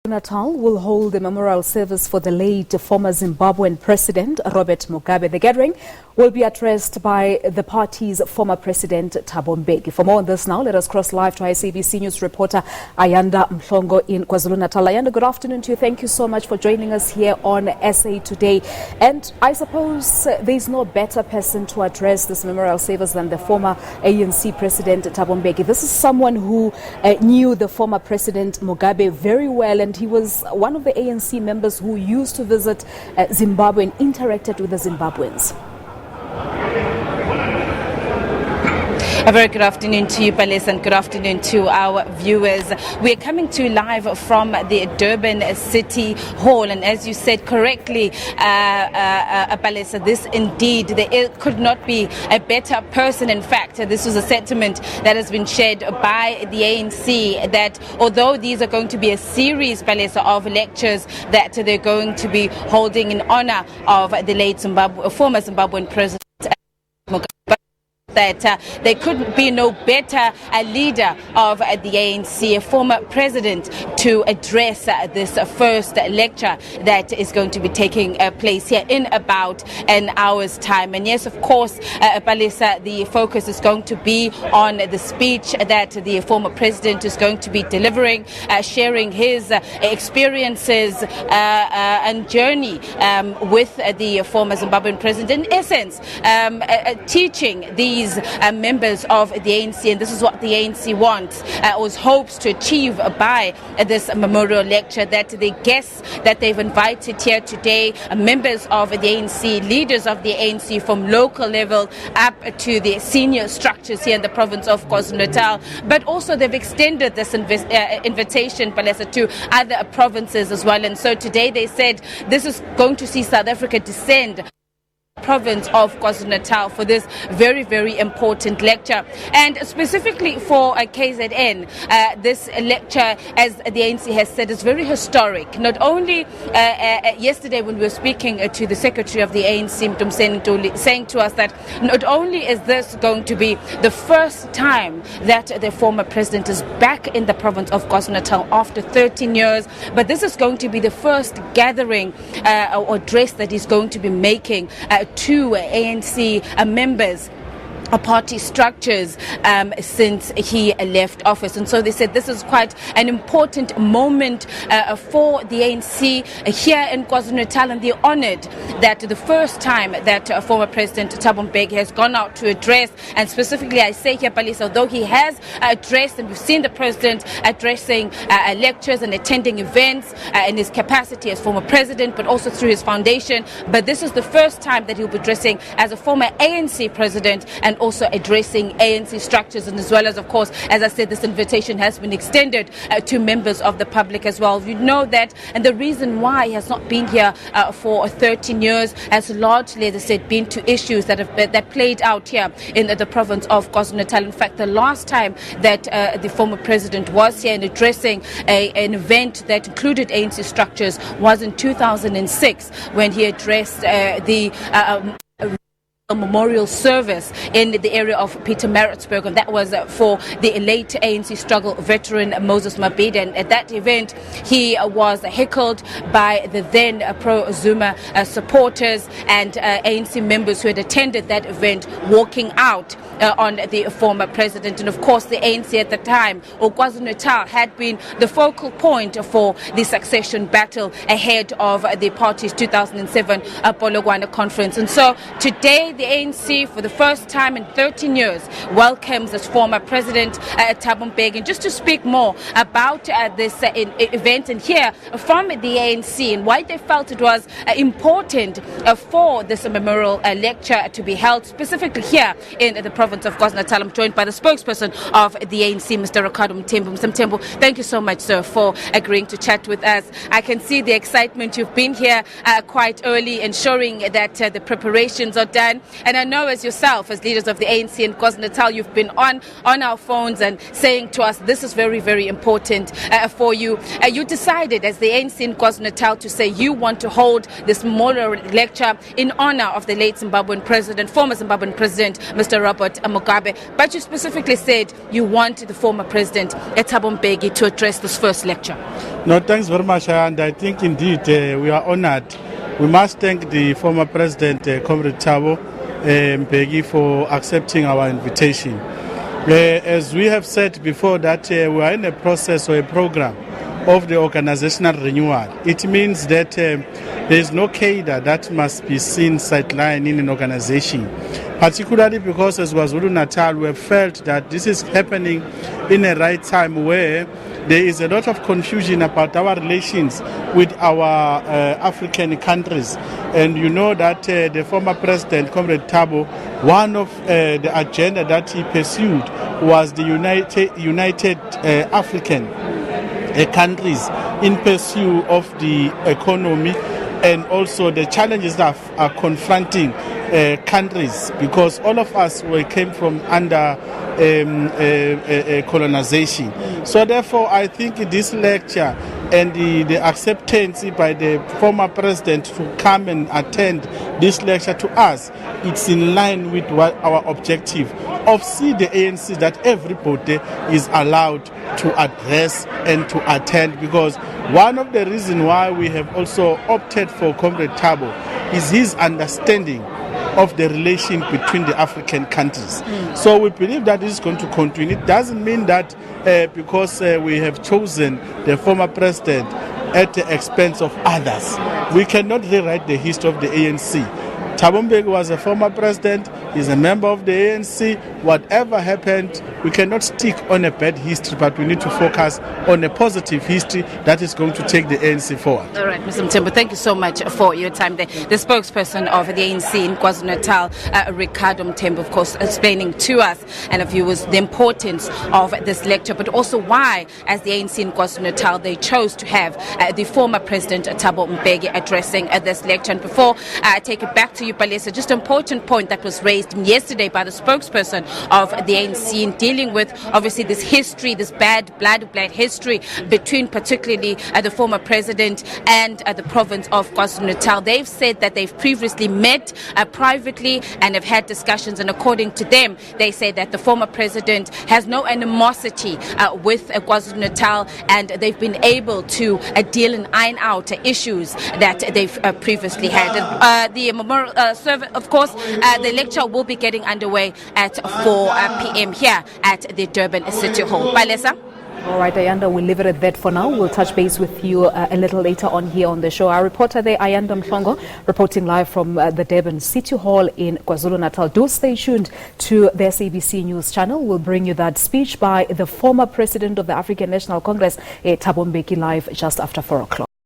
Natal will hold a memorial service for the late former Zimbabwean president Robert Mugabe. The gathering will be addressed by the party's former president Thabo Mbeki. For more on this now, let us cross live to our SABC News reporter Ayanda Mhlongo in KwaZulu-Natal. Ayanda, good afternoon to you. Thank you so much for joining us here on SA Today. And I suppose there's no better person to address this memorial service than the former ANC president Thabo Mbeki. This is someone who knew the former president Mugabe very well, and he was one of the ANC members who used to visit Zimbabwe and interacted with the Zimbabweans. A very good afternoon to you, Palesa, and good afternoon to our viewers. We are coming to you live from the Durban City Hall, and as you said correctly, Palesa, this indeed, there could not be a better person. In fact, this was a sentiment that has been shared by the ANC, that although these are going to be a series, Palesa, of lectures that they're going to be holding in honor of the late former Zimbabwean president Mugabe, that there could be no better a leader of the ANC, a former president, to address this first lecture that is going to be taking place here in about an hour's time. And yes, of course, Palesa, the focus is going to be on the speech that the former president is going to be delivering, sharing his experiences and journey with the former Zimbabwean president. In essence, teaching these members of the ANC, and this is what the ANC wants, was hopes to achieve by this memorial lecture, that the guests that they've invited here today, members of the ANC, leaders of the ANC from local level up to the senior structures here in the province of KwaZulu-Natal, but also they've extended this invitation, Palesa, to other provinces as well. And so today they said this is going to see South Africa descend province of KwaZulu-Natal for this very, very important lecture. And specifically for KZN, this lecture, as the ANC has said, is very historic. Not only yesterday when we were speaking to the secretary of the ANC, saying to us that not only is this going to be the first time that the former president is back in the province of KwaZulu-Natal after 13 years, but this is going to be the first gathering or address that he's going to be making to ANC members, party structures, since he left office. And so they said this is quite an important moment for the ANC here in KwaZulu-Natal, and they're honored that the first time that former President Thabo Mbeki has gone out to address, and specifically I say here, Palisa, although he has addressed, and we've seen the president addressing lectures and attending events in his capacity as former president, but also through his foundation, but this is the first time that he'll be addressing as a former ANC president, and also addressing ANC structures. And as well as, of course, as I said, this invitation has been extended to members of the public as well. You know that, and the reason why he has not been here for 13 years has largely, as I said, been to issues that played out here in the province of KwaZulu-Natal. In fact, the last time that the former president was here and addressing an event that included ANC structures was in 2006, when he addressed the a memorial service in the area of Pietermaritzburg, and that was for the late ANC struggle veteran Moses Mabhida. And at that event, he was heckled by the then pro-Zuma supporters and ANC members who had attended that event, walking out on the former president. And of course, the ANC at the time, or KwaZulu-Natal, had been the focal point for the succession battle ahead of the party's 2007 Pologwana conference. And so today, the ANC, for the first time in 13 years, welcomes its former president Thabo Mbeki. And just to speak more about this event and hear from the ANC and why they felt it was important for this memorial lecture to be held specifically here in the province of KwaZulu-Natal, I'm joined by the spokesperson of the ANC, Mr. Ricardo Mthembu. Mr. Mthembu, thank you so much, sir, for agreeing to chat with us. I can see the excitement. You've been here quite early, ensuring that the preparations are done. And I know as yourself, as leaders of the ANC in KwaZulu-Natal, you've been on our phones and saying to us, this is very, very important for you. You decided as the ANC in KwaZulu-Natal to say you want to hold this memorial lecture in honor of the late Zimbabwean president, former Zimbabwean president, Mr. Robert Mugabe. But you specifically said you want the former president, Thabo Mbeki, to address this first lecture. No, thanks very much, and I think indeed we are honored. We must thank the former president, Comrade Thabo Mbeki, for accepting our invitation. As we have said before that we are in a process or a program of the organizational renewal. It means that there is no cadre that must be seen sidelined in an organization, particularly because as KwaZulu-Natal we have felt that this is happening in a right time where there is a lot of confusion about our relations with our African countries. And you know that the former president, Comrade Thabo, one of the agenda that he pursued was the United African countries in pursuit of the economy and also the challenges that are confronting countries, because all of us came from under colonization. So therefore I think this lecture and the acceptance by the former president to come and attend this lecture to us, it's in line with what our objective of see the ANC, that everybody is allowed to address and to attend, because one of the reasons why we have also opted for Comrade Thabo is his understanding of the relation between the African countries. So we believe that this is going to continue. It doesn't mean that because we have chosen the former president at the expense of others, we cannot rewrite the history of the ANC. Thabo Mbeki was a former president, he's a member of the ANC. Whatever happened, we cannot stick on a bad history, but we need to focus on a positive history that is going to take the ANC forward. All right, Mr. Mthembu, thank you so much for your time there. The spokesperson of the ANC in KwaZulu-Natal, Ricardo Mthembu, of course, explaining to us and our viewers the importance of this lecture, but also why, as the ANC in KwaZulu-Natal, they chose to have the former president, Thabo Mbeki, addressing this lecture. And before I take it back to you, Palesa, just an important point that was raised yesterday by the spokesperson of the ANC in dealing with, obviously, this history, this bad blood history between particularly the former president and the province of KwaZulu-Natal. They've said that they've previously met privately and have had discussions, and according to them, they say that the former president has no animosity with KwaZulu-Natal, and they've been able to deal and iron out issues that they've previously had. The memorial service, of course, the lecture will be getting underway at 4 p.m. here at the Durban City Hall. Palesa? All right, Ayanda, we'll leave it at that for now. We'll touch base with you a little later on here on the show. Our reporter there, Ayanda Mhlongo, reporting live from the Durban City Hall in KwaZulu-Natal. Do stay tuned to the SABC News channel. We'll bring you that speech by the former president of the African National Congress, Thabo Mbeki, live just after 4 o'clock.